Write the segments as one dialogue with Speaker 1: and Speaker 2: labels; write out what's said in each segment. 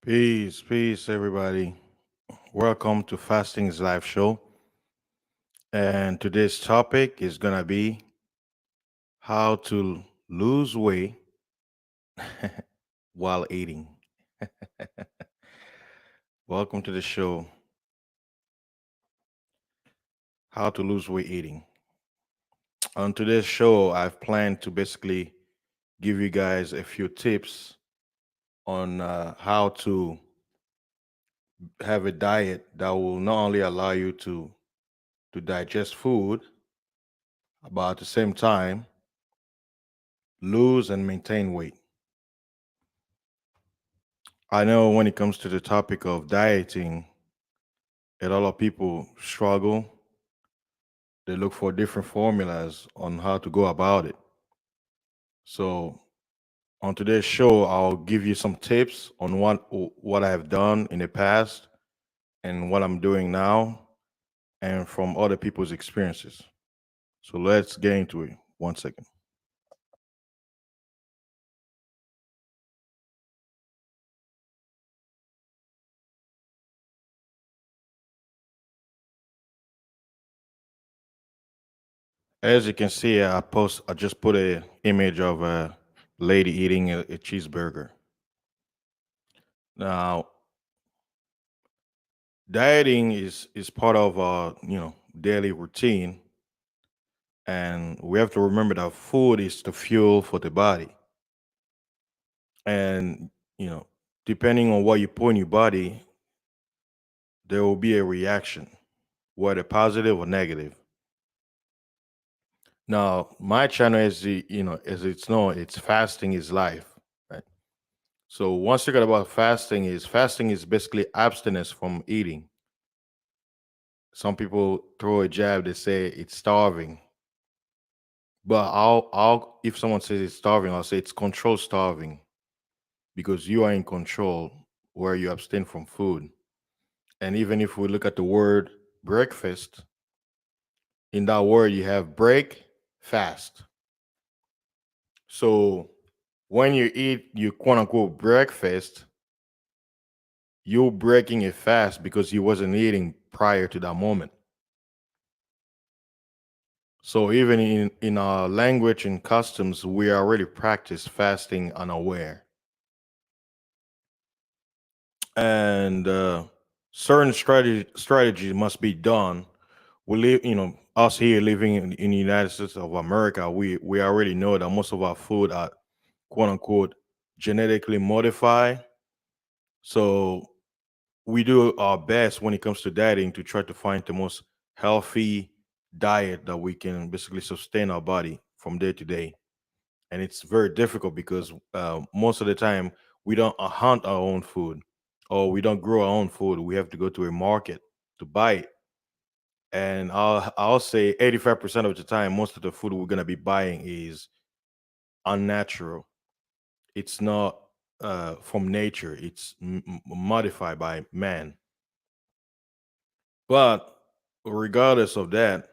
Speaker 1: Peace, peace, everybody. Welcome to Fasting's live show. And today's topic is going to be how to lose weight while eating. Welcome to the show, How to Lose Weight Eating. On today's show, I've planned to basically give you guys a few tips on how to have a diet that will not only allow you to digest food, but at the same time, lose and maintain weight. I know when it comes to the topic of dieting, a lot of people struggle. They look for different formulas on how to go about it. So on today's show, I'll give you some tips on what I have done in the past and what I'm doing now, and from other people's experiences. So let's get into it. 1 second. As you can see, I just put a image of a lady eating a cheeseburger. Now, dieting is part of our daily routine, and we have to remember that food is the fuel for the body. And you know depending on what you put in your body, there will be a reaction, whether positive or negative. Now my channel, as it's known, it's fasting is life, right? So once you got about fasting is basically abstinence from eating. Some people throw a jab, they say it's starving. But I'll if someone says it's starving, I'll say it's control starving, because you are in control where you abstain from food. And even if we look at the word breakfast, in that word you have break, fast. So when you eat you quote unquote breakfast, you're breaking a fast because you wasn't eating prior to that moment. So even in our language and customs, we already practice fasting unaware. And certain strategy must be done. We live, us here living in the United States of America, we already know that most of our food are quote unquote genetically modified. So we do our best when it comes to dieting to try to find the most healthy diet that we can basically sustain our body from day to day. And it's very difficult because most of the time we don't hunt our own food, or we don't grow our own food. We have to go to a market to buy it. And I'll say 85% of the time, most of the food we're gonna be buying is unnatural. It's not from nature. It's modified by man. But regardless of that,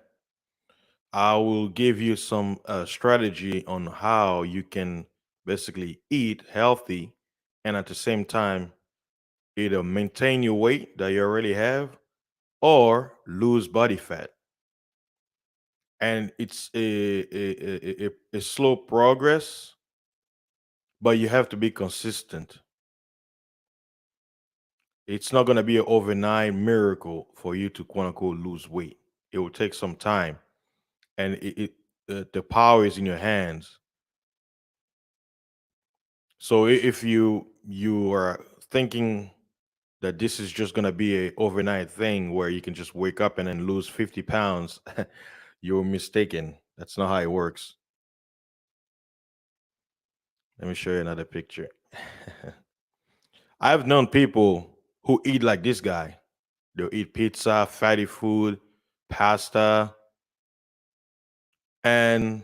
Speaker 1: I will give you some strategy on how you can basically eat healthy and at the same time either maintain your weight that you already have or lose body fat. And it's a slow progress, but you have to be consistent. It's not going to be an overnight miracle for you to quote unquote lose weight. It will take some time, and the power is in your hands. So if you are thinking that this is just going to be a overnight thing where you can just wake up and then lose 50 pounds, you're mistaken. That's not how it works. Let me show you another picture. I've known people who eat like this guy. They'll eat pizza, fatty food, pasta, and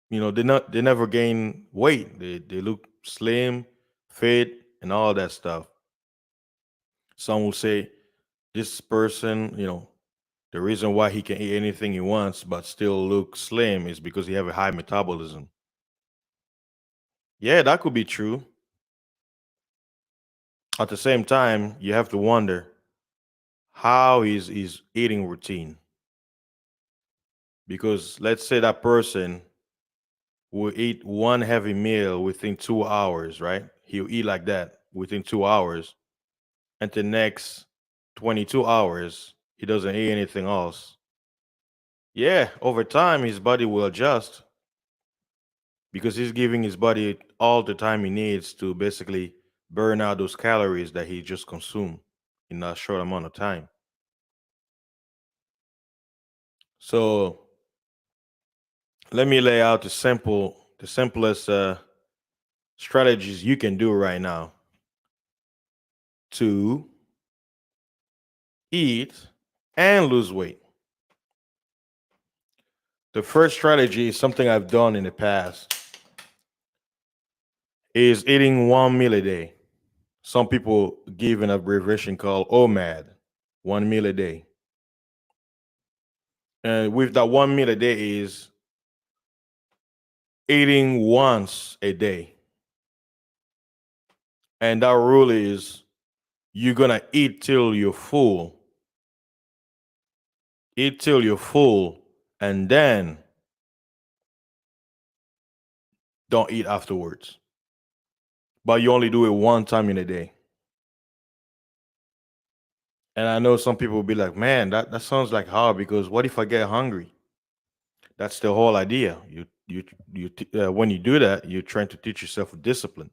Speaker 1: they never gain weight. They look slim, fit, and all that stuff. Some will say this person, the reason why he can eat anything he wants but still look slim is because he have a high metabolism. Yeah, that could be true. At the same time, you have to wonder how is his eating routine. Because let's say that person will eat one heavy meal within 2 hours, right? He'll eat like that within 2 hours. And the next 22 hours, he doesn't eat anything else. Yeah, over time, his body will adjust because he's giving his body all the time he needs to basically burn out those calories that he just consumed in a short amount of time. So let me lay out the simplest strategies you can do right now to eat and lose weight. The first strategy is something I've done in the past is eating one meal a day. Some people give an abbreviation called OMAD, one meal a day. And with that one meal a day is eating once a day. And that rule is you're gonna eat till you're full. Eat till you're full, and then don't eat afterwards. But you only do it one time in a day. And I know some people will be like, man, that sounds like hard because what if I get hungry? That's the whole idea. When you do that, you're trying to teach yourself discipline.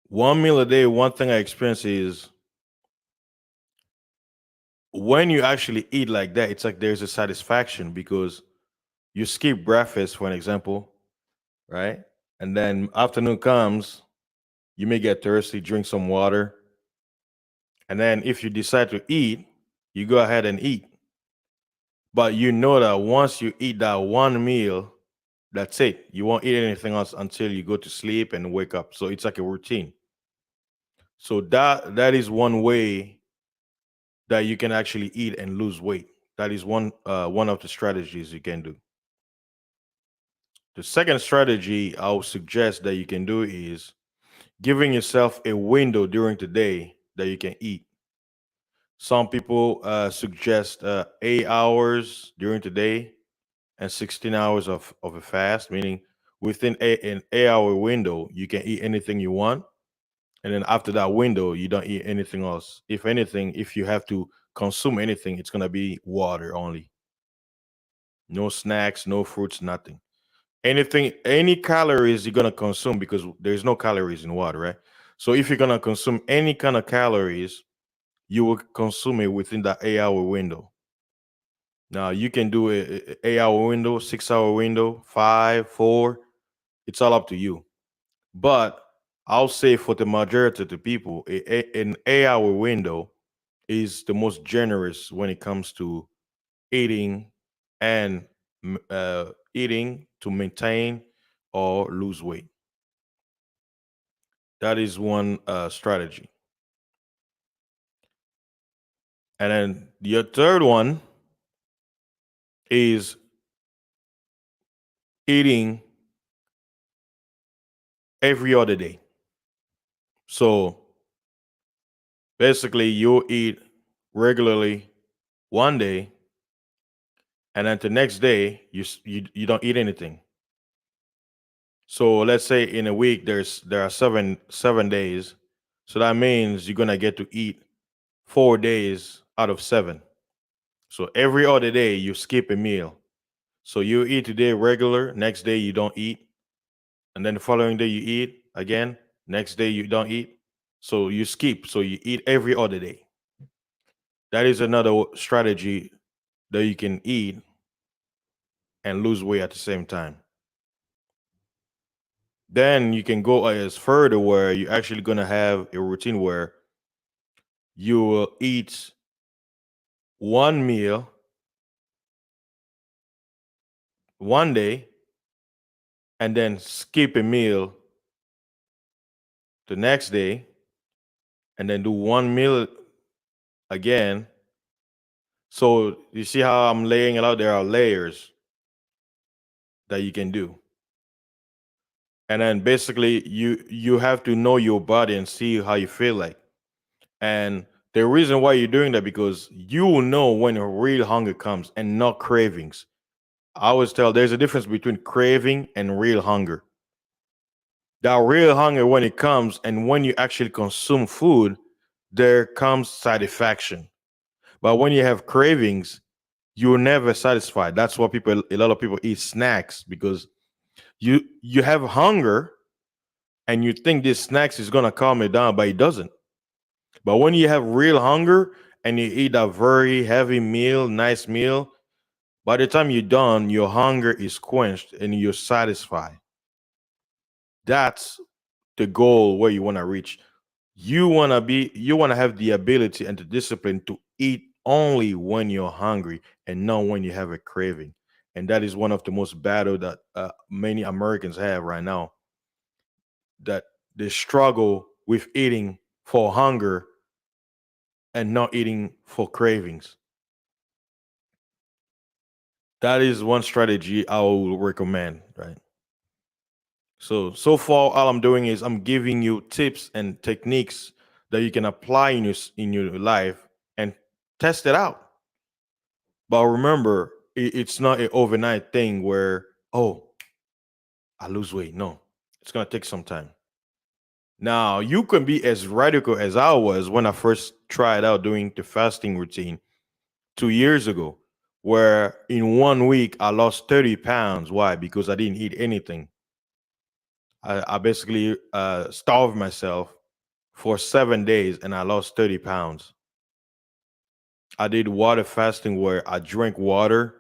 Speaker 1: One meal a day, one thing I experience is when you actually eat like that, it's like there's a satisfaction because you skip breakfast, for an example, right? And then afternoon comes, you may get thirsty, drink some water. And then if you decide to eat, you go ahead and eat. But you know that once you eat that one meal, that's it. You won't eat anything else until you go to sleep and wake up. So it's like a routine. So that is one way that you can actually eat and lose weight. That is one of the strategies you can do. The second strategy I would suggest that you can do is giving yourself a window during the day that you can eat. Some people suggest 8 hours during the day and 16 hours of a fast, meaning within an 8 hour window, you can eat anything you want. And then after that window, you don't eat anything else. If anything, if you have to consume anything, it's going to be water only. No snacks, no fruits, nothing. Anything, any calories you're going to consume because there's no calories in water, right? So if you're going to consume any kind of calories, you will consume it within that 8 hour window. Now you can do a 8 hour window, 6 hour window, five, four. It's all up to you. But I'll say for the majority of the people, an 8 hour window is the most generous when it comes to eating and eating to maintain or lose weight. That is one strategy. And then the third one is eating every other day. So basically, you eat regularly one day, and then the next day you don't eat anything. So let's say in a week there are seven days. So that means you're gonna get to eat 4 days out of seven. So every other day you skip a meal. So you eat today regular, next day you don't eat, and then the following day you eat again, next day you don't eat. So you skip. So you eat every other day. That is another strategy that you can eat and lose weight at the same time. Then you can go as further where you're actually gonna have a routine where you will eat one meal one day and then skip a meal the next day and then do one meal again. So you see how I'm laying it out? There are layers that you can do. And then basically you have to know your body and see how you feel like. And the reason why you're doing that, because you will know when a real hunger comes and not cravings. I always tell there's a difference between craving and real hunger. That real hunger, when it comes and when you actually consume food, there comes satisfaction. But when you have cravings, you're never satisfied. That's why a lot of people eat snacks, because you have hunger and you think this snacks is gonna calm it down, but it doesn't. But when you have real hunger and you eat a very heavy meal, nice meal, by the time you're done, your hunger is quenched and you're satisfied. That's the goal where you want to reach. You want to have the ability and the discipline to eat only when you're hungry and not when you have a craving. And that is one of the most battle that many Americans have right now, that they struggle with eating for hunger and not eating for cravings. That is one strategy I will recommend, right? So far, all I'm doing is I'm giving you tips and techniques that you can apply in in your life and test it out. But remember, it's not an overnight thing where, oh, I lose weight. No, it's gonna take some time. Now you can be as radical as I was when I first tried out doing the fasting routine 2 years ago, where in 1 week I lost 30 pounds. Why? Because I didn't eat anything. I basically starved myself for 7 days and I lost 30 pounds. I did water fasting where I drank water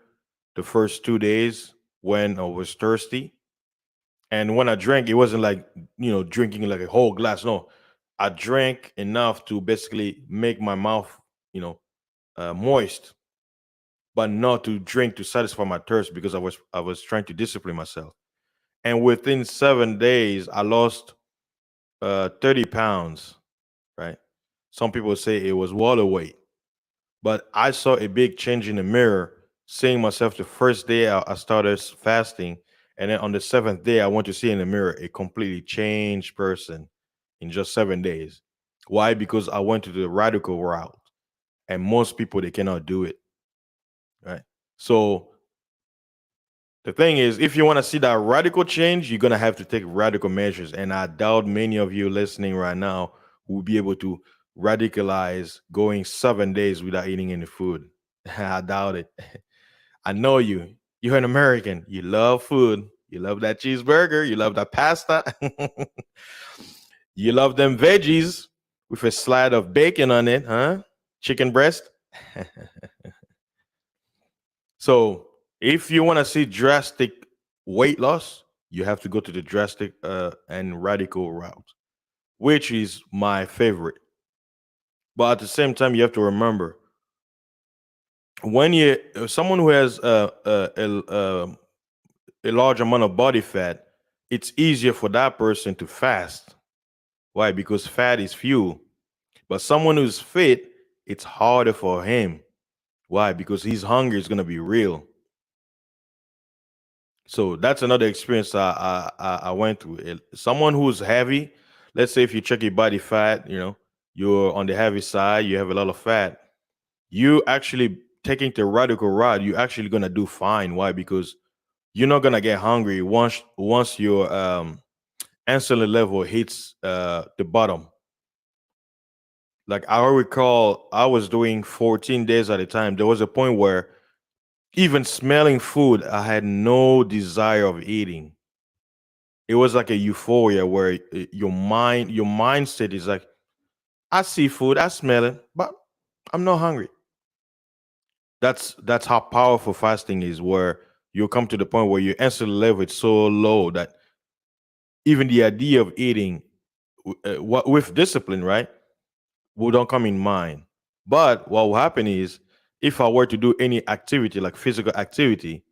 Speaker 1: the first 2 days when I was thirsty. And when I drank, it wasn't like, drinking like a whole glass. No, I drank enough to basically make my mouth, you know, moist, but not to drink to satisfy my thirst, because I was trying to discipline myself. And within 7 days, I lost 30 pounds, right? Some people say it was water weight. But I saw a big change in the mirror, seeing myself the first day I started fasting. And then on the seventh day, I went to see in the mirror a completely changed person in just 7 days. Why? Because I went to the radical route. And most people, they cannot do it. Right. So the thing is, if you want to see that radical change, you're going to have to take radical measures. And I doubt many of you listening right now will be able to radicalize going 7 days without eating any food. I doubt it. I know you. You're an American. You love food. You love that cheeseburger. You love that pasta. You love them veggies with a slide of bacon on it, huh? Chicken breast. So, if you want to see drastic weight loss, you have to go to the drastic and radical route, which is my favorite. But at the same time, you have to remember, when you someone who has a large amount of body fat, it's easier for that person to fast. Why? Because fat is fuel. But someone who's fit, it's harder for him. Why? Because his hunger is gonna be real. So that's another experience I went through. Someone who's heavy, let's say if you check your body fat, you're on the heavy side, you have a lot of fat. You actually taking the radical route, you're actually gonna do fine. Why? Because you're not gonna get hungry once your insulin level hits the bottom. Like I recall, I was doing 14 days at a time. There was a point where even smelling food, I had no desire of eating. It was like a euphoria where your mindset is like, I see food, I smell it, but I'm not hungry. That's how powerful fasting is, where you come to the point where your insulin level is so low that even the idea of eating with discipline, right, will don't come in mind. But what will happen is, if I were to do any activity like physical activity,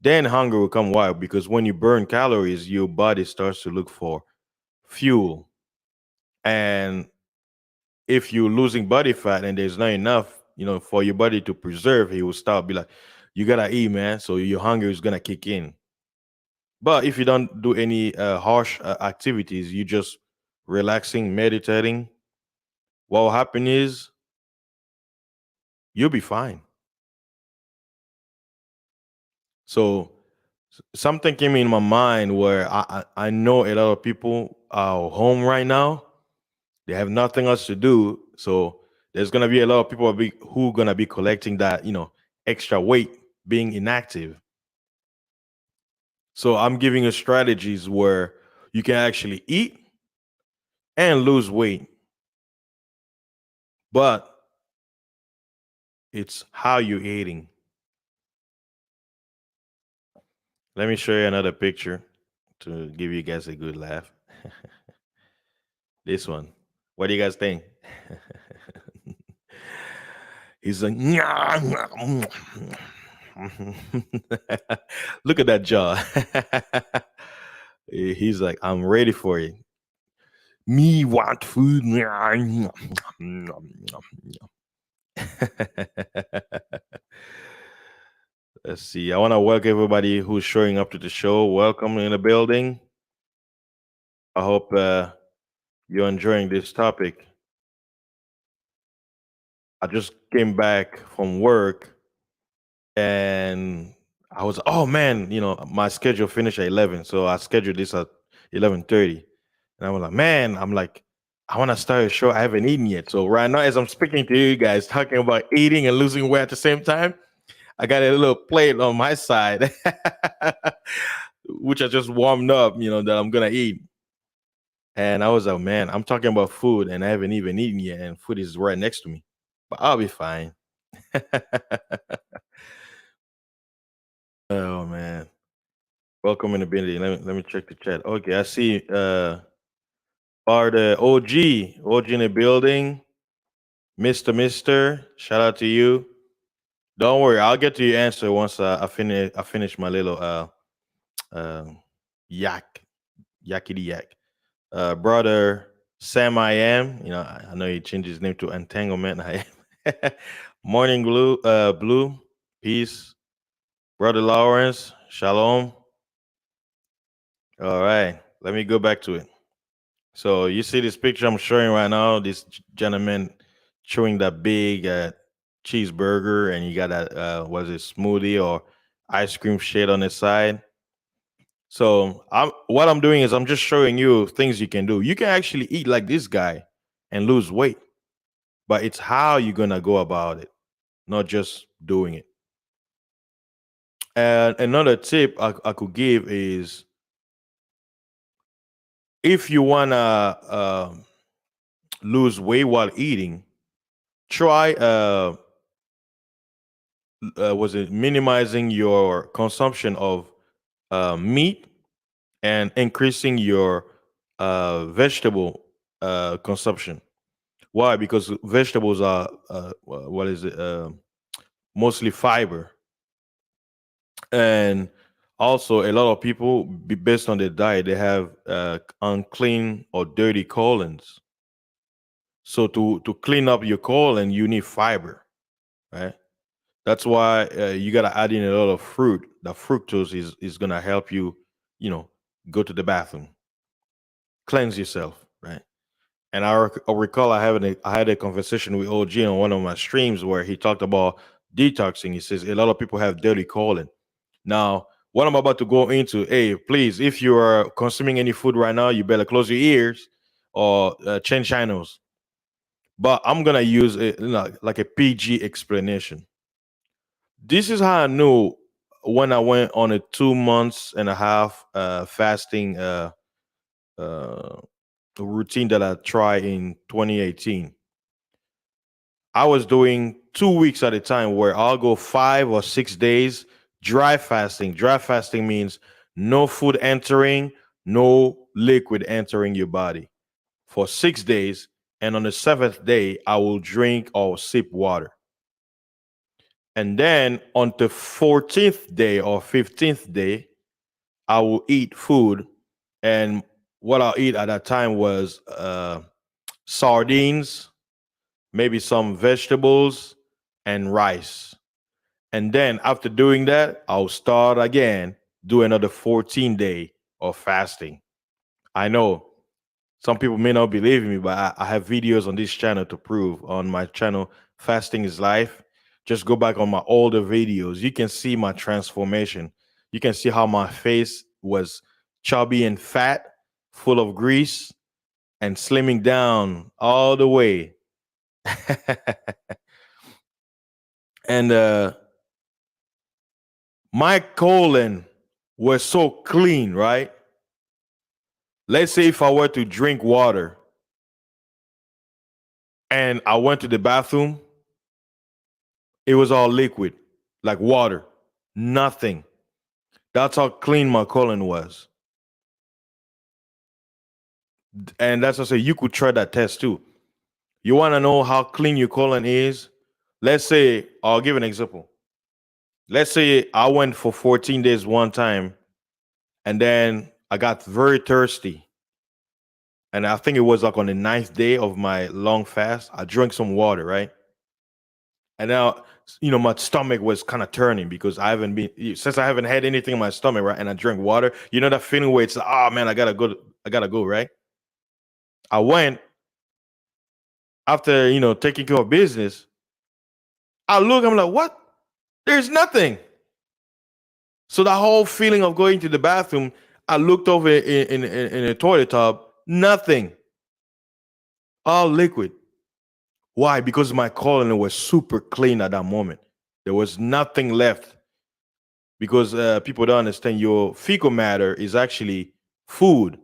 Speaker 1: then hunger will come wild, because when you burn calories, your body starts to look for fuel. And if you're losing body fat and there's not enough, for your body to preserve, he will start be like, you gotta eat, man. So your hunger is gonna kick in. But if you don't do any harsh activities, you just relaxing, meditating, what will happen is you'll be fine. So something came in my mind where I know a lot of people are home right now. They have nothing else to do. So there's gonna be a lot of people who gonna be collecting that, extra weight being inactive. So I'm giving you strategies where you can actually eat and lose weight, but it's how you're eating. Let me show you another picture to give you guys a good laugh. This one. What do you guys think? He's like, look at that jaw. He's like, I'm ready for it. Me want food. Let's see. I want to welcome everybody who's showing up to the show. Welcome in the building. I hope you're enjoying this topic. I just came back from work and I was, oh man, my schedule finished at 11, so I scheduled this at 11:30, and I was like, man, I'm like, I want to start a show. I haven't eaten yet, so right now, as I'm speaking to you guys, talking about eating and losing weight at the same time, I got a little plate on my side, which I just warmed up, that I'm gonna eat. And I was like, man, I'm talking about food, and I haven't even eaten yet, and food is right next to me, but I'll be fine. Oh man. Welcome in the building. Let me check the chat. Okay, I see are the OG in the building. Mr. Shout out to you. Don't worry, I'll get to your answer once I finish my little uh yak yakety yak. Brother Sam I am, I know he changed his name to Entanglement. I am. Morning Blue, peace. Brother Lawrence, shalom. All right, let me go back to it. So you see this picture I'm showing right now. This gentleman chewing that big cheeseburger, and you got that was it smoothie or ice cream shade on the side. So what I'm doing is I'm just showing you things you can do. You can actually eat like this guy and lose weight, but it's how you're gonna go about it, not just doing it. And another tip I could give is if you wanna lose weight while eating, try was it minimizing your consumption of meat and increasing your vegetable consumption. Why? Because vegetables are what is it? Mostly fiber, and also a lot of people, based on their diet, they have unclean or dirty colons. So to clean up your colon, you need fiber, right? That's why you gotta add in a lot of fruit. The fructose is gonna help you, you know, go to the bathroom, cleanse yourself, right? And I recall I had a conversation with OG on one of my streams where he talked about detoxing. He says a lot of people have dirty colon. Now, what I'm about to go into, hey, please, if you are consuming any food right now, you better close your ears or change channels. But I'm gonna use like a PG explanation. This is how I knew when I went on a 2 months and a half fasting uh, routine that I tried in 2018. I was doing 2 weeks at a time where I'll go 5 or 6 days dry fasting. Dry fasting means no food entering, no liquid entering your body for 6 days. And on the seventh day, I will drink or sip water. And then on the 14th day or 15th day, I will eat food. And what I'll eat at that time was sardines, maybe some vegetables, and rice. And then after doing that, I'll start again do another 14-day of fasting. I know some people may not believe me, but I have videos on this channel to prove. On my channel, Fasting is Life. Just go back on my older videos. You can see my transformation. You can see how my face was chubby and fat, full of grease, and slimming down all the way. And my colon was so clean, right? Let's say if I were to drink water and I went to the bathroom, it was all liquid, like water, nothing. That's how clean my colon was. And that's what I say, you could try that test too. You want to know how clean your colon is? Let's say, I'll give an example. Let's say I went for 14 days one time and then I got very thirsty. And I think it was like on the ninth day of my long fast. I drank some water, right? And now, my stomach was kind of turning because since I haven't had anything in my stomach, right? And I drank water. You know that feeling where it's like, oh man, I gotta go, right? I went after taking care of business. I'm like, what? There's nothing. So that whole feeling of going to the bathroom, I looked over in a toilet tub, nothing, all liquid. Why? Because my colon was super clean at that moment. There was nothing left. Because people don't understand, your fecal matter is actually food,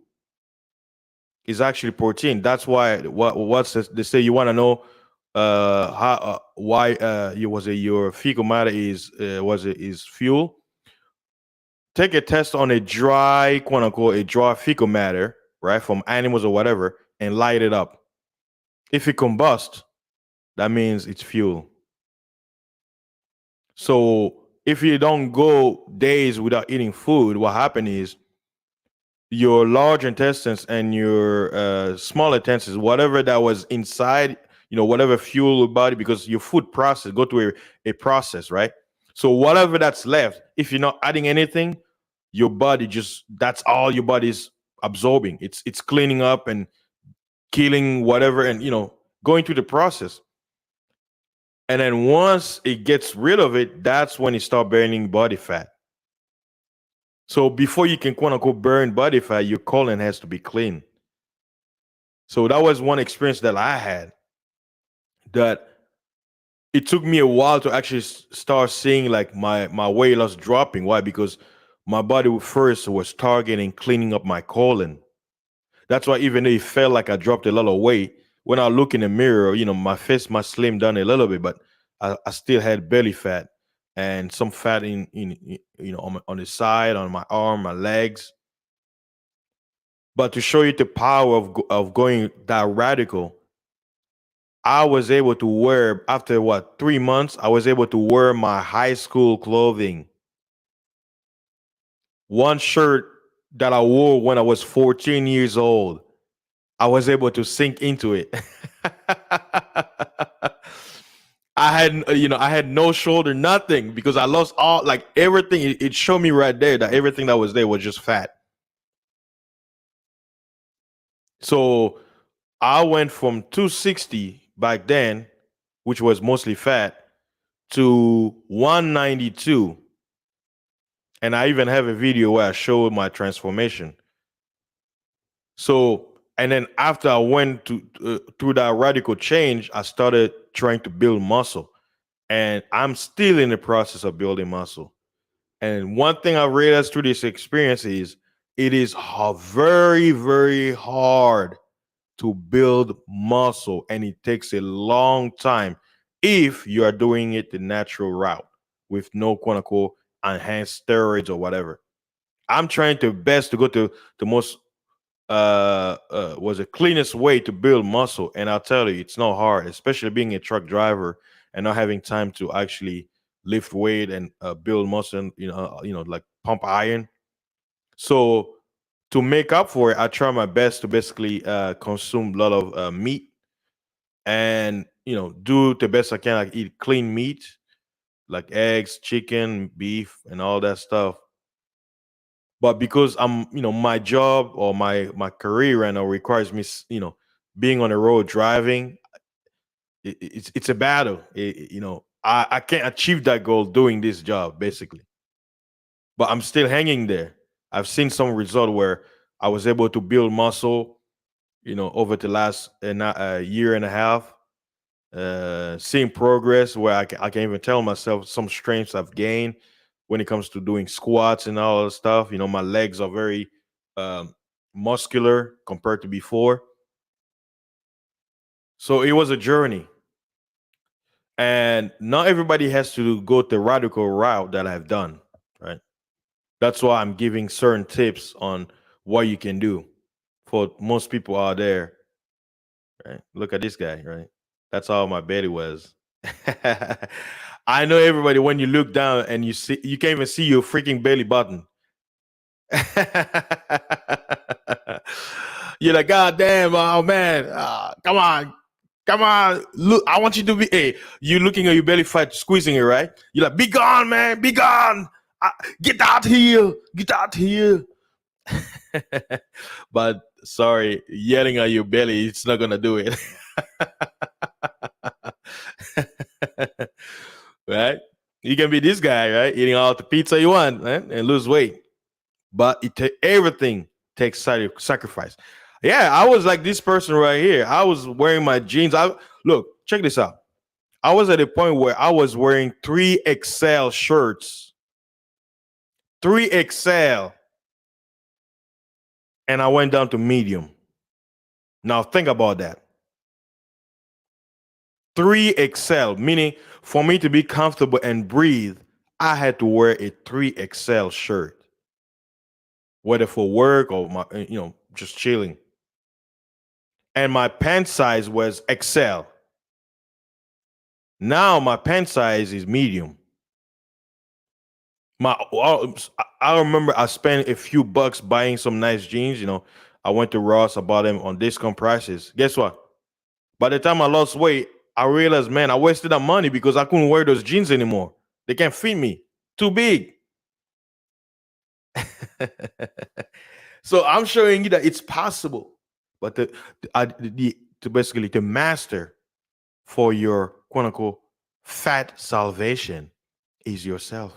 Speaker 1: is actually protein. That's why they say, you want to know how why your fecal matter is fuel. Take a test on a dry, quote unquote, a dry fecal matter, right, from animals or whatever, and light it up. If it combusts, that means it's fuel. So if you don't go days without eating food, what happens is your large intestines and your small intestines, whatever that was inside, whatever fuel your body, because your food process go through a process, right? So whatever that's left, if you're not adding anything, your body just that's all your body's absorbing. It's cleaning up and killing whatever, and going through the process. And then once it gets rid of it, that's when it start burning body fat. So before you can quote unquote burn body fat, your colon has to be clean. So that was one experience that I had, that it took me a while to actually start seeing like my weight loss dropping. Why? Because my body first was targeting cleaning up my colon. That's why even though it felt like I dropped a lot of weight, when I look in the mirror, my face might slim down a little bit, but I still had belly fat and some fat on the side, on my arm, my legs. But to show you the power of going that radical, I was able to wear, after what, 3 months, I was able to wear my high school clothing. One shirt that I wore when I was 14 years old, I was able to sink into it. I had no shoulder, nothing, because I lost all, like everything. It showed me right there that everything that was there was just fat. So I went from 260 back then, which was mostly fat, to 192. And I even have a video where I showed my transformation. So, and then after I went through that radical change, I started trying to build muscle. And I'm still in the process of building muscle. And one thing I realized through this experience is it is very, very hard to build muscle, and it takes a long time if you are doing it the natural route with no quote unquote enhanced steroids or whatever. I'm trying to best to go to the most was the cleanest way to build muscle, and I'll tell you, it's not hard, especially being a truck driver and not having time to actually lift weight and build muscle, like pump iron. So to make up for it, I try my best to basically consume a lot of meat, and do the best I can, like eat clean meat like eggs, chicken, beef, and all that stuff. But because my job or my career right now requires me, being on the road driving, it's a battle. I can't achieve that goal doing this job basically, but I'm still hanging there. I've seen some result where I was able to build muscle, over the last year and a half, seeing progress where I can even tell myself some strengths I've gained when it comes to doing squats and all that stuff. My legs are very um, muscular compared to before. So it was a journey, and not everybody has to go the radical route that I've done. Right. That's why I'm giving certain tips on what you can do for most people out there. Right. Look at this guy. Right. That's how my belly was. I know everybody. When you look down and you can't even see your freaking belly button. You're like, God damn, oh man, come on, look, I want you to be. Hey, you looking at your belly fat, squeezing it, right? You're like, be gone, man, be gone, uh, get out here. But sorry, yelling at your belly, it's not gonna do it. Right? You can be this guy, right? Eating all the pizza you want, right? And lose weight. But everything takes sacrifice. Yeah, I was like this person right here. I was wearing my jeans. I Look, check this out. I was at a point where I was wearing 3XL shirts, 3XL, and I went down to medium. Now think about that. 3XL, meaning for me to be comfortable and breathe, I had to wear a 3XL shirt, whether for work or just chilling. And my pant size was XL. Now my pant size is medium. I remember I spent a few bucks buying some nice jeans. I went to Ross, I bought them on discount prices. Guess what? By the time I lost weight, I realized, man, I wasted that money because I couldn't wear those jeans anymore. They can't fit me. Too big. So I'm showing you that it's possible. But to basically to master for your quote unquote fat salvation is yourself.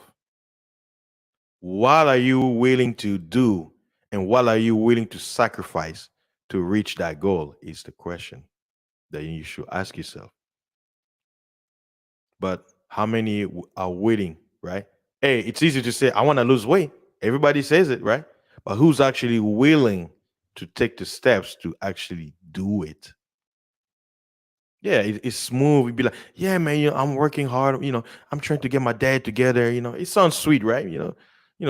Speaker 1: What are you willing to do and what are you willing to sacrifice to reach that goal is the question that you should ask yourself. But how many are willing, right? Hey, it's easy to say, I want to lose weight. Everybody says it, right? But who's actually willing to take the steps to actually do it? Yeah, it's smooth. You'd be like, yeah, man, I'm working hard. I'm trying to get my dad together. It sounds sweet, right?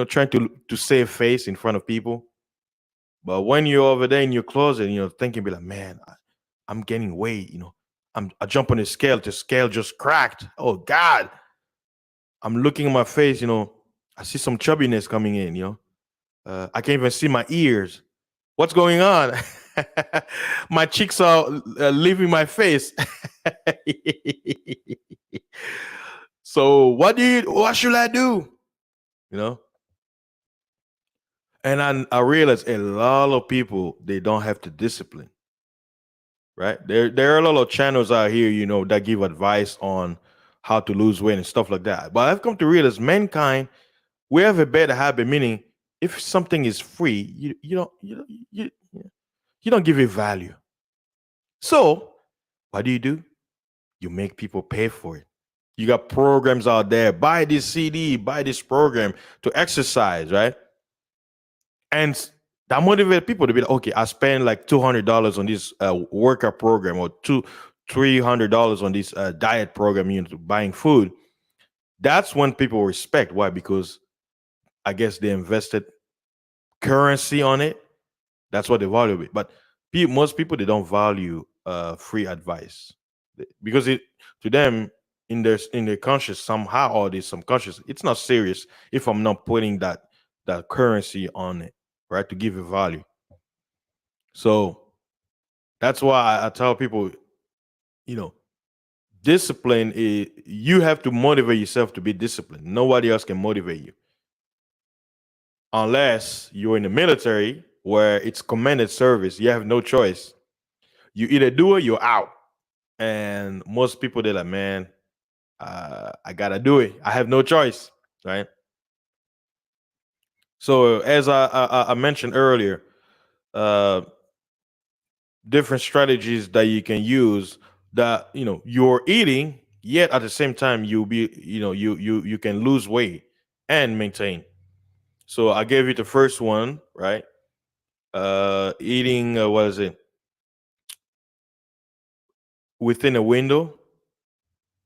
Speaker 1: Trying to save face in front of people. But when you're over there in your closet, thinking, be like, man, I'm gaining weight. I jump on the scale just cracked. Oh God, I'm looking at my face. I see some chubbiness coming in. I can't even see my ears. What's going on? My cheeks are leaving my face. So what should I do? You know? And I realize a lot of people they don't have the discipline, right? There are a lot of channels out here, that give advice on how to lose weight and stuff like that. But I've come to realize mankind, we have a better habit, meaning if something is free, you don't give it value. So what do? You make people pay for it. You got programs out there. Buy this CD, buy this program to exercise, right? And that motivated people to be like, okay, I spend like $200 on this workout program or $300 on this diet program, buying food. That's when people respect. Why? Because I guess they invested currency on it. That's what they value it. But most people they don't value free advice because it to them in their conscious somehow or there's some conscious it's not serious if I'm not putting that currency on it, right, to give it value. So that's why I tell people, you know, discipline is you have to motivate yourself to be disciplined. Nobody else can motivate you. unless you're in the military where it's commanded service. You have no choice. You either do it, you're out. And most people they're like, man, I gotta do it. I have no choice, right? So as I mentioned earlier, uh, different strategies that you can use that you're eating, yet at the same time you'll be you can lose weight and maintain. So I gave you the first one, right? Eating what is it within a window,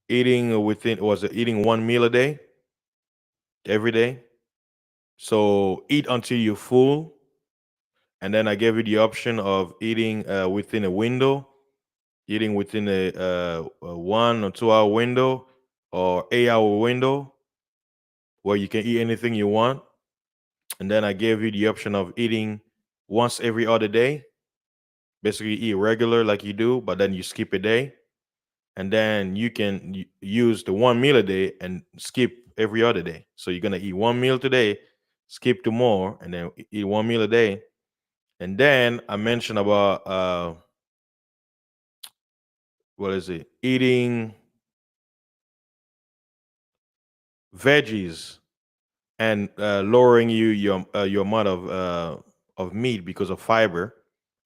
Speaker 1: eating within was it eating one meal a day every day. So eat until you're full, and then I gave you the option of eating within a window, eating within a 1 or 2 hour window or 8 hour window where you can eat anything you want. And then I gave you the option of eating once every other day, basically eat regular like you do, but then you skip a day. And then you can use the one meal a day and skip every other day. So you're gonna eat one meal today, skip tomorrow, and then eat one meal a day. And then I mentioned about what is it? Eating veggies and lowering your amount of meat because of fiber,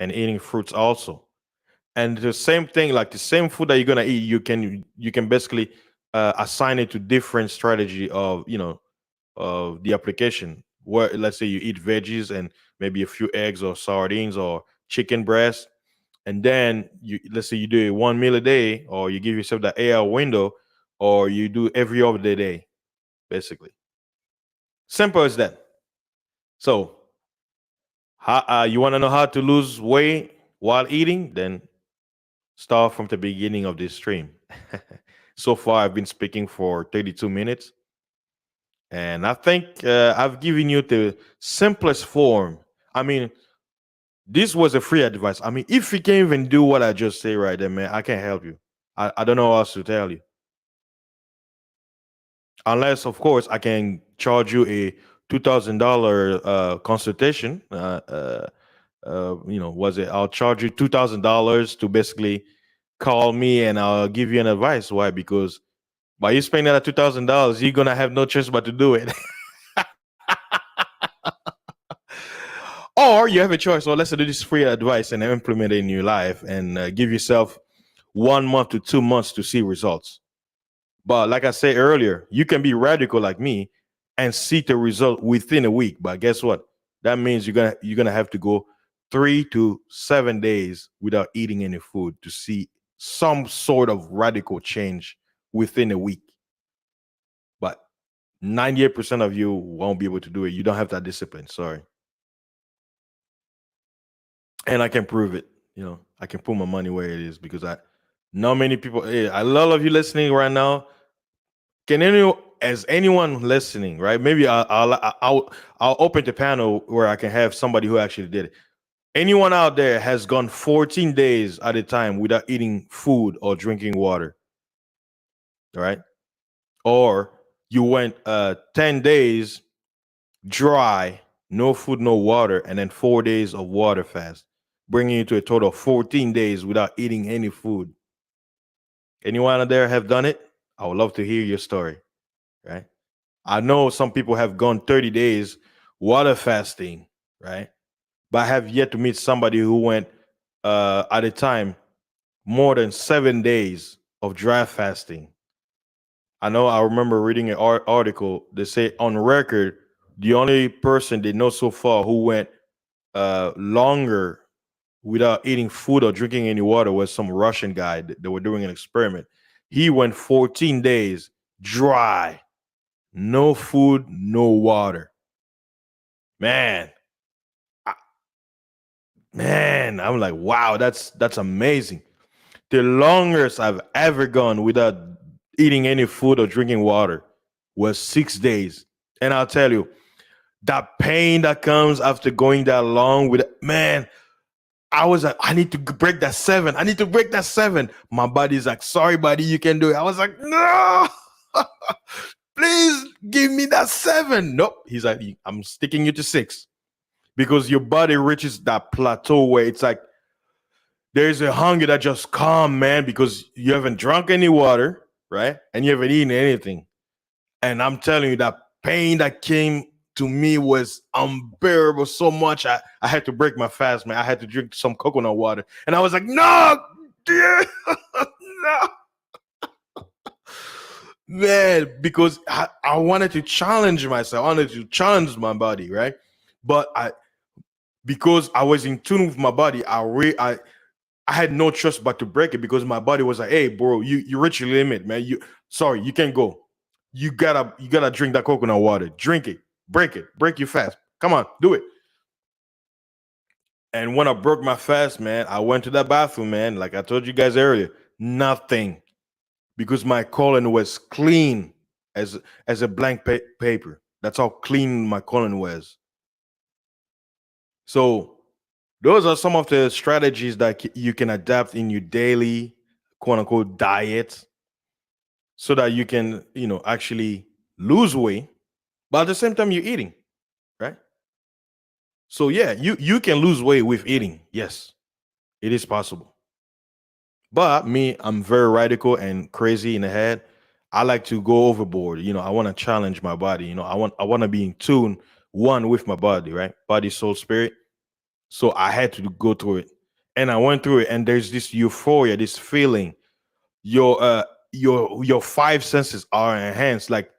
Speaker 1: and eating fruits also. And the same thing, like the same food that you're gonna eat, you can basically assign it to different strategy of the application. Where let's say you eat veggies and maybe a few eggs or sardines or chicken breast, and then let's say you do it one meal a day, or you give yourself that 8 hour window, or you do every other day, basically. Simple as that. So, you want to know how to lose weight while eating? Then start from the beginning of this stream. So far, I've been speaking for 32 minutes, and I think I've given you the simplest form. I mean, this was a free advice. I mean, if you can't even do what I just say right there, man, I can't help you. I don't know what else to tell you. Unless, of course, I can charge you a $2,000 consultation. Was it? I'll charge you $2,000 to basically call me, and I'll give you an advice. Why? Because by you spending that $2,000, you're gonna have no choice but to do it. Or you have a choice. Well, let's do this free advice and implement it in your life, and give yourself 1 month to 2 months to see results. But like I said earlier, you can be radical like me and see the result within a week. But guess what? That means you're gonna have to go 3 to 7 days without eating any food to see some sort of radical change within a week. But 98% of you won't be able to do it. You don't have that discipline. Sorry. And I can prove it. I can put my money where it is because I not many people. Hey, I love of you listening right now. Can anyone listening, right? Maybe I'll open the panel where I can have somebody who actually did it. Anyone out there has gone 14 days at a time without eating food or drinking water, right? Or you went 10 days dry, no food, no water, and then 4 days of water fast, bringing you to a total of 14 days without eating any food. Anyone out there have done it? I would love to hear your story, right? I know some people have gone 30 days water fasting, right? But I have yet to meet somebody who went at a time more than 7 days of dry fasting. I remember reading an article that say on record, the only person they know so far who went longer without eating food or drinking any water was some Russian guy. They were doing an experiment. He went 14 days dry, no food, no water. Man, I- man, I'm like, wow, that's amazing. The longest I've ever gone without eating any food or drinking water was 6 days. And I'll tell you, that pain that comes after going that long with man, I was like, I need to break that seven. I need to break that seven. My body's like, sorry, buddy, you can do it. I was like, no. Please give me that 7. Nope. He's like, I'm sticking you to 6 because your body reaches that plateau where it's like there's a hunger that just come, man, because you haven't drunk any water, right? And you haven't eaten anything. And I'm telling you, that pain that came to me was unbearable so much. I had to break my fast, man. I had to drink some coconut water. And I was like, no, dear, no. Man, because I wanted to challenge myself. I wanted to challenge my body, right? But because I was in tune with my body, I had no choice but to break it because my body was like, "Hey, bro, you reach your limit, man. You can't go. You gotta drink that coconut water. Drink it, break your fast. Come on, do it." And when I broke my fast, man, I went to that bathroom, man. Like I told you guys earlier, nothing because my colon was clean as as a blank paper. That's how clean my colon was. So those are some of the strategies that you can adapt in your daily quote unquote diet so that you can, actually lose weight, but at the same time you're eating, right? So yeah, you can lose weight with eating. Yes, it is possible. But me, I'm very radical and crazy in the head. I like to go overboard. I want to challenge my body. I want to be in tune one with my body, right? Body, soul, spirit. So I had to go through it. And I went through it and there's this euphoria, this feeling. Your five senses are enhanced. Like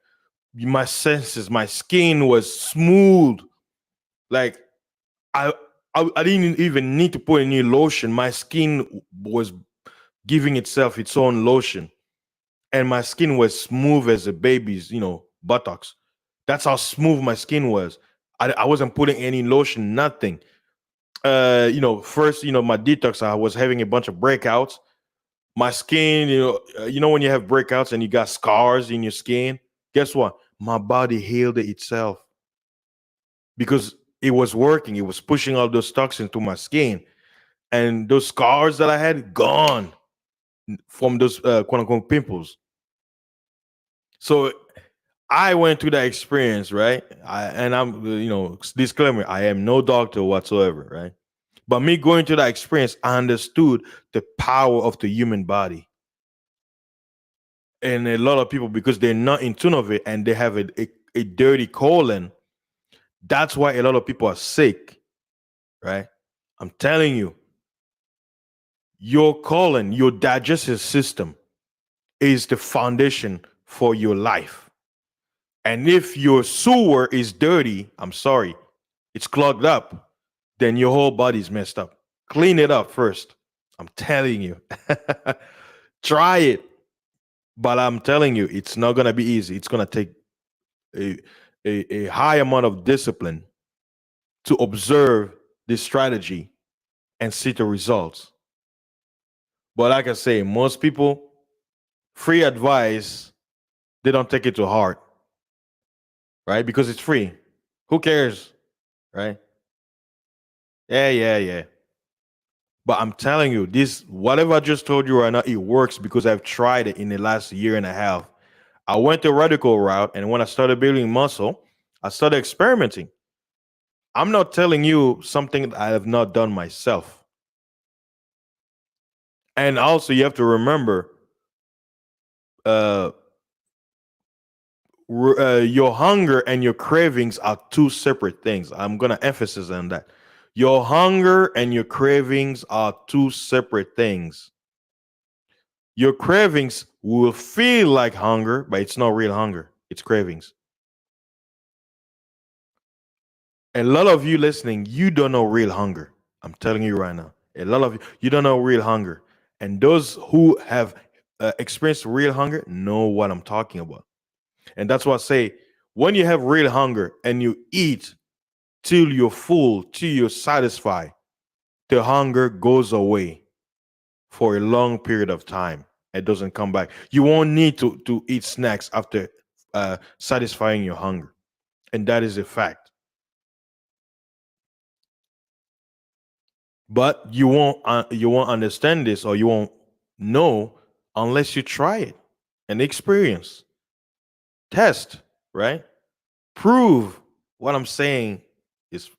Speaker 1: my senses, my skin was smooth. Like I, I didn't even need to put any lotion. My skin was giving itself its own lotion, and my skin was smooth as a baby's, buttocks. That's how smooth my skin was. I wasn't putting any lotion, nothing. First, my detox, I was having a bunch of breakouts. My skin, when you have breakouts and you got scars in your skin, guess what? My body healed it itself because it was working. It was pushing all those toxins to my skin, and those scars that I had gone from those quote unquote pimples. So I went through that experience, right? And I'm, disclaimer: I am no doctor whatsoever, right? But me going through that experience, I understood the power of the human body. And a lot of people, because they're not in tune of it and they have a dirty colon, that's why a lot of people are sick, right? I'm telling you, your colon, your digestive system is the foundation for your life. And if your sewer is dirty, I'm sorry, it's clogged up, then your whole body's messed up. Clean it up first. I'm telling you. Try it. But I'm telling you, it's not going to be easy. It's going to take a, a high amount of discipline to observe this strategy and see the results. But like I say, most people, free advice, they don't take it to heart, right? Because it's free. Who cares, right? Yeah, yeah, yeah. But I'm telling you, this whatever I just told you right now, it works because I've tried it in the last year and a half. I went the radical route, and when I started building muscle, I started experimenting. I'm not telling you something that I have not done myself. And also, you have to remember, uh, your hunger and your cravings are two separate things. I'm gonna emphasis on that. Your hunger and your cravings are two separate things. Your cravings will feel like hunger, but it's not real hunger. It's cravings. A lot of you listening, you don't know real hunger. I'm telling you right now. A lot of you don't know real hunger. And those who have experienced real hunger know what I'm talking about. And that's why I say when you have real hunger and you eat till you're full, till you're satisfied, the hunger goes away for a long period of time. It doesn't come back. You won't need to eat snacks after satisfying your hunger. And that is a fact. But you won't understand this or you won't know unless you try it and experience. test, right? Prove what I'm saying is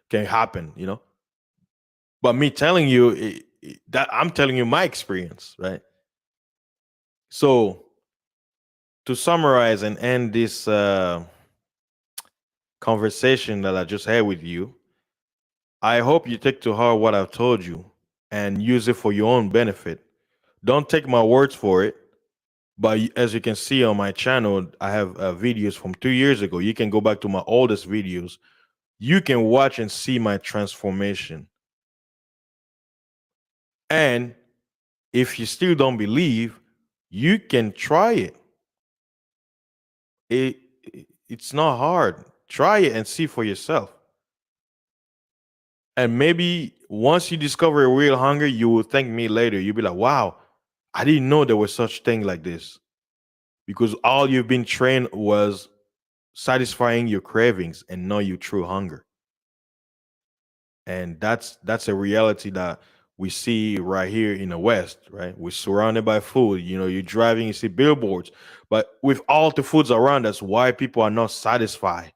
Speaker 1: can happen, you know. But me telling you that I'm telling you my experience, right? So to summarize and end this conversation that I just had with you, I hope you take to heart what I've told you and use it for your own benefit. Don't take my words for it. But as you can see on my channel, I have videos from 2 years ago. You can go back to my oldest videos. You can watch and see my transformation. And if you still don't believe, you can try it. It it's not hard. Try it and see for yourself. And maybe once you discover a real hunger, you will thank me later. You'll be like, wow, I didn't know there was such thing like this. Because all you've been trained was satisfying your cravings and not your true hunger. And that's a reality that we see right here in the West, right? We're surrounded by food. You know, you're driving, you see billboards, but with all the foods around us, why people are not satisfied?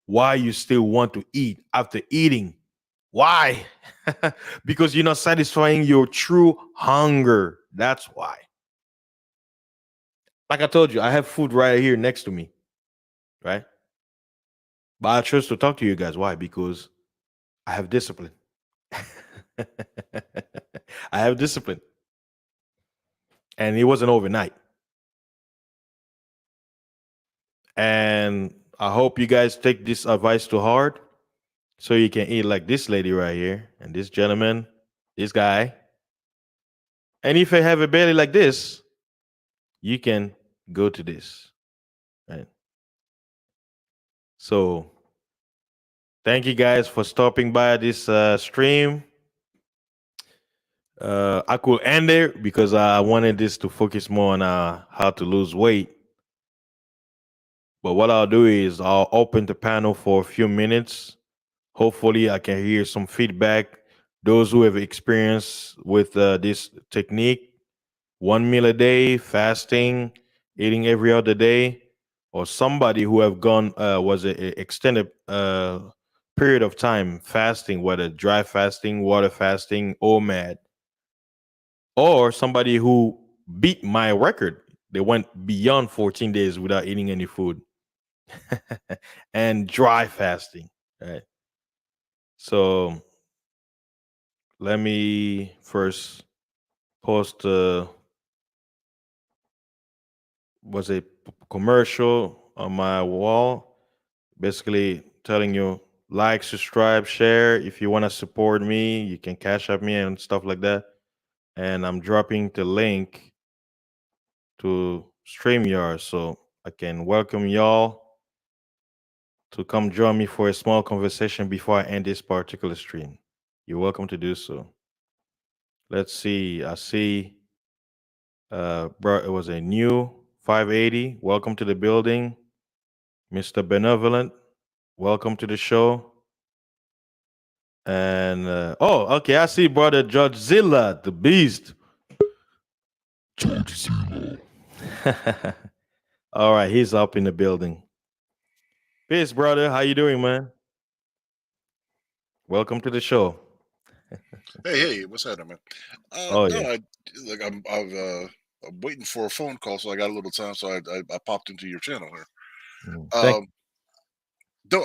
Speaker 1: Why you still want to eat after eating? Why? Because you're not satisfying your true hunger. That's why. Like I told you, I have food right here next to me, right? But I chose to talk to you guys. Why? Because I have discipline. I have discipline. And it wasn't overnight. And I hope you guys take this advice to heart so you can eat like this lady right here and this gentleman, this guy. And if you have a belly like this, you can go to this. Right. So thank you guys for stopping by this stream. I could end it because I wanted this to focus more on how to lose weight. But what I'll do is I'll open the panel for a few minutes. Hopefully, I can hear some feedback. Those who have experience with this technique, 1 meal a day, fasting, eating every other day, or somebody who have gone was a extended period of time fasting, whether dry fasting, water fasting, OMAD, or somebody who beat my record. They went beyond 14 days without eating any food and dry fasting. Right. So let me first post was a commercial on my wall, basically telling you like, subscribe, share. If you want to support me, you can cash up me and stuff like that. And I'm dropping the link to StreamYard so I can welcome y'all to come join me for a small conversation before I end this particular stream. You're welcome to do so. Let's see. I see bro, it was a new 580. Welcome to the building. Mr. Benevolent, welcome to the show. And oh, okay, I see brother Judge Zilla, the beast. Judge Zilla. All right, he's up in the building. Peace, brother. How you doing, man? Welcome to the show.
Speaker 2: Hey, what's happening, man?
Speaker 1: Oh
Speaker 2: No,
Speaker 1: yeah.
Speaker 2: I'm waiting for a phone call, so I got a little time, so I popped into your channel here.
Speaker 1: Thank
Speaker 2: Um, no,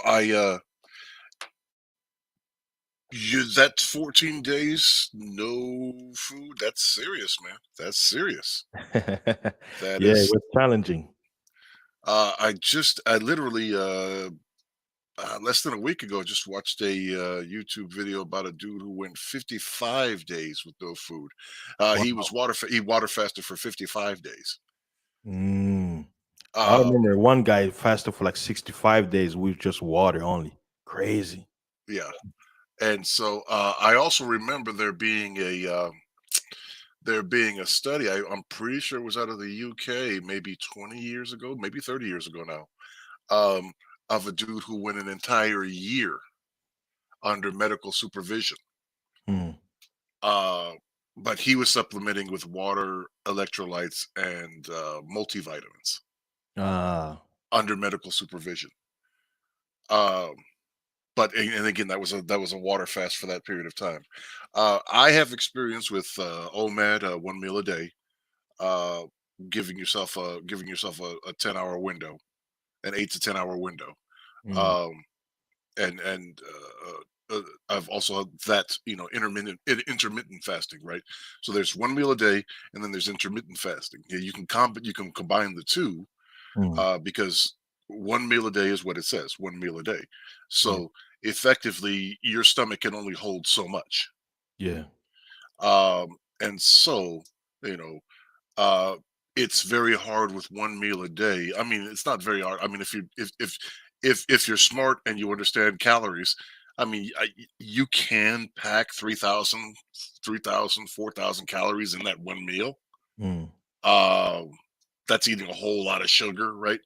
Speaker 2: that's 14 days, no food. That's serious, man. That's serious. That
Speaker 1: yeah, it
Speaker 2: is.
Speaker 1: was challenging.
Speaker 2: I literally less than a week ago just watched a YouTube video about a dude who went 55 days with no food.
Speaker 1: Wow.
Speaker 2: He water fasted for 55 days.
Speaker 1: Mm. I
Speaker 2: Uh,
Speaker 1: remember one guy fasted for like 65 days with just water only. Crazy.
Speaker 2: yeah. And so I also remember there being a study. I'm pretty sure it was out of the UK, maybe 20 years ago, maybe 30 years ago now, um, of a dude who went an entire year under medical supervision.
Speaker 1: Mm.
Speaker 2: Uh, but he was supplementing with water, electrolytes, and multivitamins
Speaker 1: Ah.
Speaker 2: under medical supervision. Um, but and again, that was a water fast for that period of time. I have experience with OMAD, 1 meal a day, uh, giving yourself a 10-hour window, an 8 to 10 hour window.
Speaker 1: Mm.
Speaker 2: Um, and I've also had that, intermittent fasting, right? So there's 1 meal a day, and then there's intermittent fasting. Yeah, you can combine the two,
Speaker 1: Mm.
Speaker 2: because 1 meal a day is what it says, 1 meal a day.
Speaker 1: Yeah.
Speaker 2: So effectively, your stomach can only hold so much.
Speaker 1: Yeah.
Speaker 2: And so, you know, uh, it's very hard with 1 meal a day. I mean, it's not very hard. I mean, if you're smart and you understand calories, I mean, you can pack 4,000 calories in that 1 meal.
Speaker 1: Mm.
Speaker 2: Uh, that's eating a whole lot of sugar, right?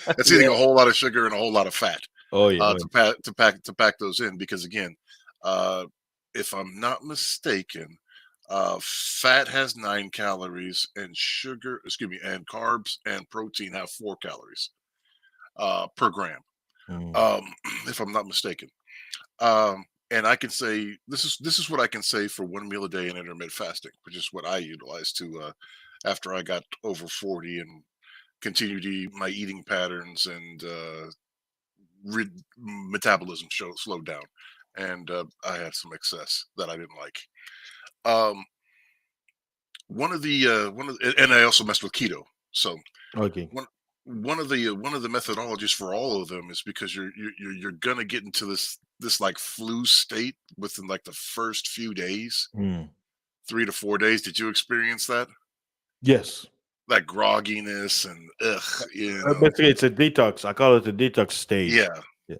Speaker 2: That's eating a
Speaker 1: Yeah.
Speaker 2: whole lot of sugar and a whole lot of fat,
Speaker 1: Oh yeah. Oh,
Speaker 2: to pack those in, because again, uh, if I'm not mistaken, fat has 9 calories, and carbs and protein have 4 calories per gram,
Speaker 1: mm.
Speaker 2: um, if I'm not mistaken. And I can say this is what I can say for 1 meal a day in intermittent fasting, which is what I utilized to after I got over 40 and continued my eating patterns, and metabolism slowed down, and I had some excess that I didn't like. Um, and I also messed with keto. So
Speaker 1: Okay.
Speaker 2: one one of the methodologies for all of them is because you're gonna get into this like flu state within like the first few days,
Speaker 1: Mm.
Speaker 2: 3 to 4 days. Did you experience that?
Speaker 1: Yes.
Speaker 2: That grogginess and
Speaker 1: Basically, it's a detox. I call it a detox stage.
Speaker 2: yeah,
Speaker 1: Yeah.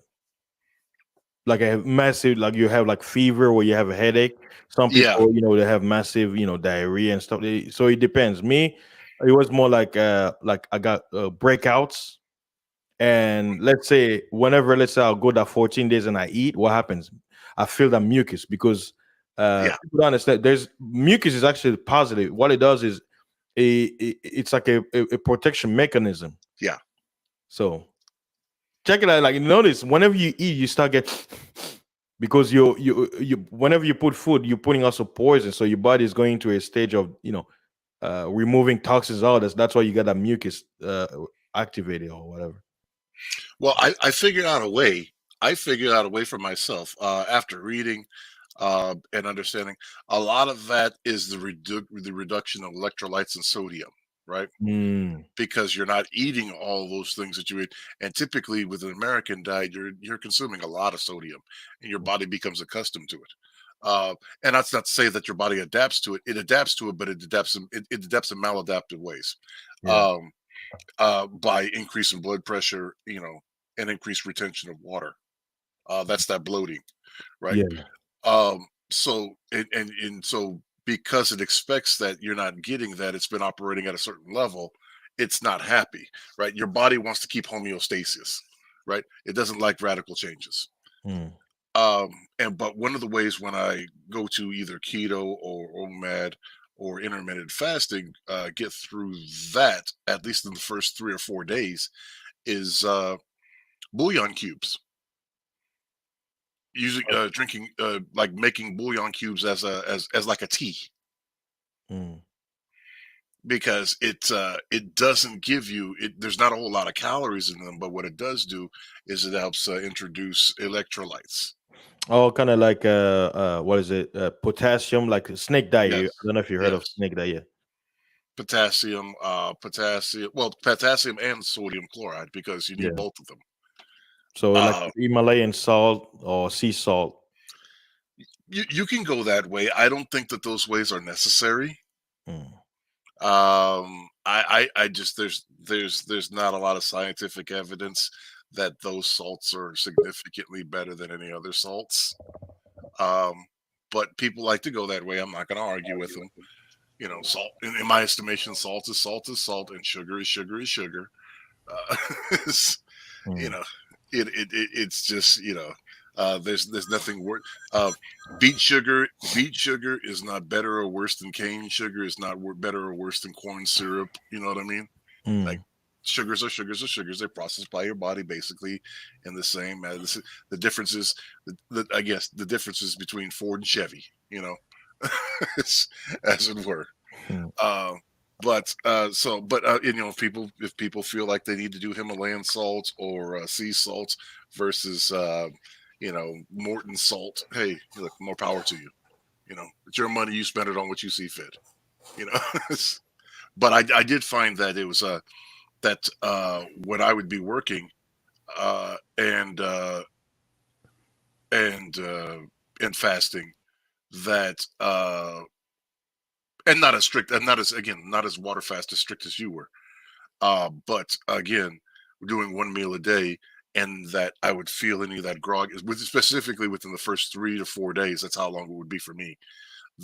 Speaker 1: Like a massive, like you have like fever or you have a headache. Some
Speaker 2: yeah.
Speaker 1: people, they have massive, diarrhea and stuff. So it depends. Me, it was more like I got breakouts. And let's say I'll go that 14 days and I eat, what happens? I feel that mucus because
Speaker 2: Yeah.
Speaker 1: people don't understand there's mucus is actually positive. What it does is it's like a protection mechanism.
Speaker 2: Yeah.
Speaker 1: So check it out. Like notice whenever you eat, you start get because you whenever you put food, you're putting also poison. So your body is going to a stage of removing toxins out. That's why you got that mucus activated or whatever.
Speaker 2: Well, I figured out a way. I figured out a way for myself after reading and understanding. A lot of that is the reduction of electrolytes and sodium, right?
Speaker 1: Mm,
Speaker 2: Because you're not eating all those things that you eat, and typically with an American diet, you're consuming a lot of sodium, and your body becomes accustomed to it. And that's not to say that your body adapts to it. It adapts to it, but it adapts in maladaptive ways.
Speaker 1: yeah.
Speaker 2: Um, by increasing blood pressure, and increased retention of water. That's that bloating, right?
Speaker 1: Yeah.
Speaker 2: So because it expects that you're not getting that, it's been operating at a certain level. It's not happy, right? Your body wants to keep homeostasis, right? It doesn't like radical changes.
Speaker 1: Mm.
Speaker 2: But one of the ways when I go to either keto or OMAD or intermittent fasting, get through that at least in the first 3 or 4 days, is bouillon cubes. Using drinking like making bouillon cubes as like a tea,
Speaker 1: Mm.
Speaker 2: because it doesn't give you there's not a whole lot of calories in them, but what it does do is it helps introduce electrolytes.
Speaker 1: Oh, kind of like what is it? Potassium, like snake diet. I
Speaker 2: Yes,
Speaker 1: don't know if you heard of
Speaker 2: yes.
Speaker 1: snake diet.
Speaker 2: Potassium and sodium chloride, because you need
Speaker 1: Yeah.
Speaker 2: both of them.
Speaker 1: So like
Speaker 2: uh
Speaker 1: Himalayan salt or sea salt.
Speaker 2: you can go that way. I don't think that those ways are necessary.
Speaker 1: Mm.
Speaker 2: I just there's not a lot of scientific evidence that those salts are significantly better than any other salts. Um, but people like to go that way. I'm not going to argue with them. Salt, in my estimation, salt is salt, and sugar is sugar is sugar. Uh, it's, you
Speaker 1: Mm.
Speaker 2: know, it's just There's nothing worse. Uh, beet sugar is not better or worse than cane sugar. It's not better or worse than corn syrup. You know what I mean? Like
Speaker 1: Mm.
Speaker 2: sugars are sugars are sugars. They're processed by your body basically in the same. The difference is, I guess the differences between Ford and Chevy. You know, as it were.
Speaker 1: Mm.
Speaker 2: Uh, if people feel like they need to do Himalayan salts or sea salts versus Morton salt, hey, look, more power to you. It's your money. You spend it on what you see fit. You know, but I did find that it was that when I would be working and and uh, and fasting that and not as strict and not as water fast as strict as you were. But again, doing one meal a day, and that I would feel any of that grog, specifically within the first 3 to 4 days. That's how long it would be for me.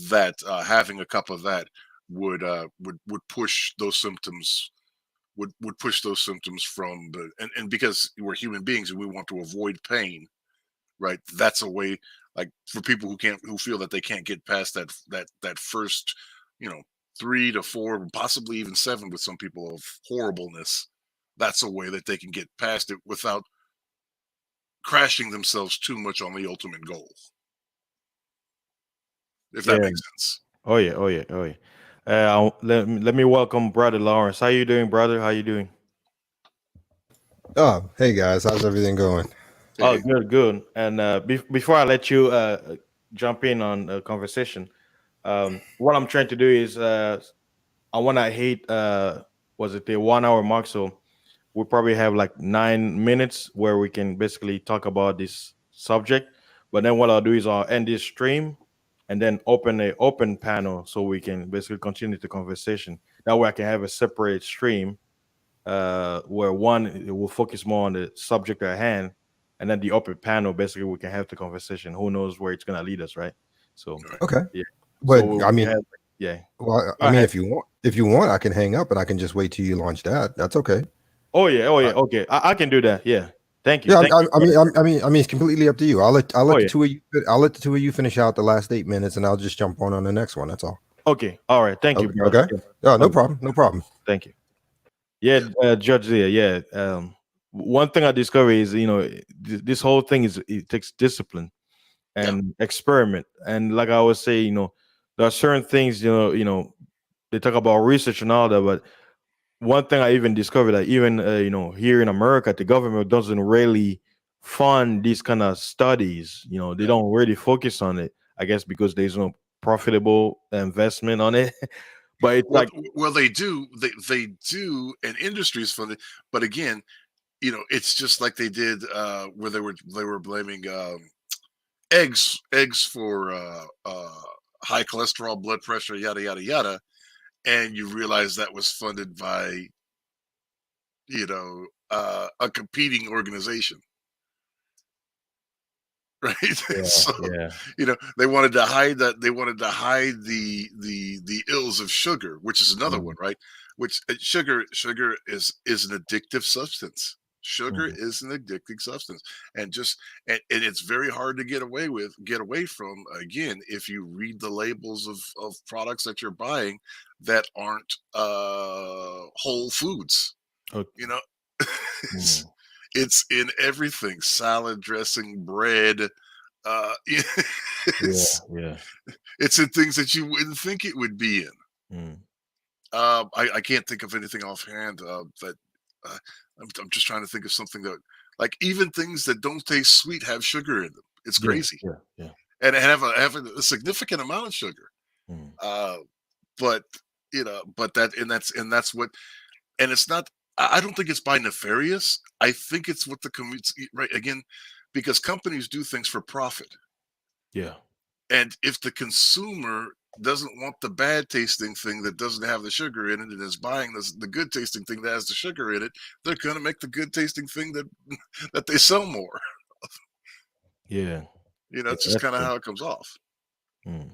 Speaker 2: That having a cup of that would push those symptoms. Would push those symptoms from and because we're human beings and we want to avoid pain, right? That's a way, like for people who feel that they can't get past that first, you know, 3 to 4, possibly even 7 with some people of horribleness. That's a way that they can get past it without crashing themselves too much on the ultimate goal. If that
Speaker 1: Yeah.
Speaker 2: makes sense.
Speaker 1: Oh yeah. Oh yeah. Oh yeah. Let me welcome brother Lawrence. How you doing, brother? How you doing?
Speaker 3: Oh, hey guys, how's everything going?
Speaker 1: Oh,
Speaker 2: Hey,
Speaker 1: good, good. And before I let you jump in on the conversation, what I'm trying to do is I want to hit was it the 1 hour mark? So we probably have like 9 minutes where we can basically talk about this subject. But then what I'll do is I'll end this stream and then open a open panel so we can basically continue the conversation. That way I can have a separate stream where one it will focus more on the subject at hand, and then the open panel basically we can have the conversation. Who knows where it's gonna lead us, right? So
Speaker 2: all right.
Speaker 3: Okay,
Speaker 1: yeah. So
Speaker 3: but
Speaker 1: we
Speaker 3: I
Speaker 1: we can
Speaker 3: mean,
Speaker 1: have yeah.
Speaker 3: well,
Speaker 1: Go
Speaker 3: I mean,
Speaker 1: ahead.
Speaker 3: if you want, I can hang up and I can just wait till you launch that. That's okay.
Speaker 1: Oh yeah. Oh
Speaker 2: Uh,
Speaker 1: yeah. Okay. I can do that. Yeah. Thank you.
Speaker 3: Yeah,
Speaker 1: Thank you, brother.
Speaker 3: it's completely up to you. I'll let
Speaker 1: Oh
Speaker 3: the
Speaker 1: yeah.
Speaker 3: two of you finish out the last 8 minutes, and I'll just jump on the next one. That's all.
Speaker 1: Okay. All right. Thank you,
Speaker 3: Okay.
Speaker 1: brother.
Speaker 3: Okay.
Speaker 1: Yeah.
Speaker 3: Oh, no
Speaker 1: Okay.
Speaker 3: problem. No problem.
Speaker 1: Thank you. Yeah,
Speaker 2: yeah,
Speaker 1: Judge Zia. Yeah. One thing I discovered is this whole thing is it takes discipline
Speaker 2: yeah.
Speaker 1: and experiment. And like I always say, there are certain things, they talk about research and all that, but one thing I even discovered that even here in America, the government doesn't really fund these kind of studies. They
Speaker 2: Yeah.
Speaker 1: don't really focus on it. I guess because there's no profitable investment on it. But it's
Speaker 2: Well,
Speaker 1: like,
Speaker 2: they do. They do, and industries funded. But again, it's just like they did where they were blaming eggs for high cholesterol, blood pressure, yada yada yada, and you realize that was funded by a competing organization, right?
Speaker 1: yeah,
Speaker 2: So
Speaker 1: yeah,
Speaker 2: they wanted to hide that they wanted to hide the ills of sugar, which is another
Speaker 1: mhm,
Speaker 2: one, right? Which sugar is an addictive substance. Sugar
Speaker 1: mhm,
Speaker 2: is an addictive substance, and it's very hard to get away from. Again, if you read the labels of products that you're buying that aren't whole foods, you
Speaker 1: okay,
Speaker 2: know, it's,
Speaker 1: mhm,
Speaker 2: it's in everything: salad dressing, bread.
Speaker 1: yeah,
Speaker 2: It's
Speaker 1: yeah,
Speaker 2: it's in things that you wouldn't think it would be in.
Speaker 1: mm,
Speaker 2: I can't think of anything offhand that uh, I'm just trying to think of something that, like, even things that don't taste sweet have sugar in them. It's
Speaker 1: yeah,
Speaker 2: crazy,
Speaker 1: yeah, yeah,
Speaker 2: and have a significant amount of sugar.
Speaker 1: mm,
Speaker 2: Uh, but that's what, and it's not. I don't think it's by nefarious. I think it's what the community, right, again, because companies do things for profit.
Speaker 1: yeah,
Speaker 2: And if the consumer doesn't want the bad tasting thing that doesn't have the sugar in it and is buying the good tasting thing that has the sugar in it, they're going to make the good tasting thing that that they sell more.
Speaker 1: yeah, yeah.
Speaker 2: It's just
Speaker 1: That's
Speaker 2: kind of
Speaker 1: true.
Speaker 2: how it comes off.
Speaker 1: Mm,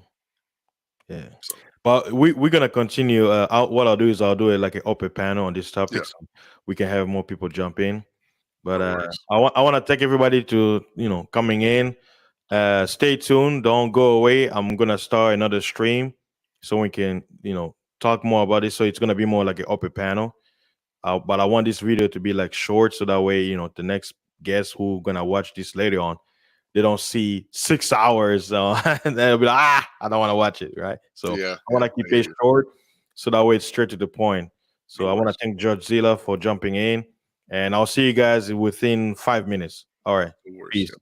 Speaker 1: yeah.
Speaker 2: So
Speaker 1: But we're gonna continue. What I'll do is I'll do it like an open panel on this
Speaker 2: yeah,
Speaker 1: topic, so we can have more people jump in. But
Speaker 2: No worries.
Speaker 1: I want to thank everybody to coming in. Stay tuned. Don't go away. I'm gonna start another stream so we can talk more about it. So it's gonna be more like an upper panel. But I want this video to be like short so that way the next guests who gonna watch this later on, they don't see 6 hours and they'll be like, I don't want to watch it, right? So
Speaker 2: Yeah,
Speaker 1: I want to
Speaker 2: I
Speaker 1: keep
Speaker 2: hear
Speaker 1: it
Speaker 2: you.
Speaker 1: short so that way it's straight to the point. So
Speaker 2: No
Speaker 1: I want to
Speaker 2: worries.
Speaker 1: thank Judge Zilla for jumping in, and I'll see you guys within 5 minutes. All right,
Speaker 2: No worries.
Speaker 1: peace.
Speaker 2: Yeah.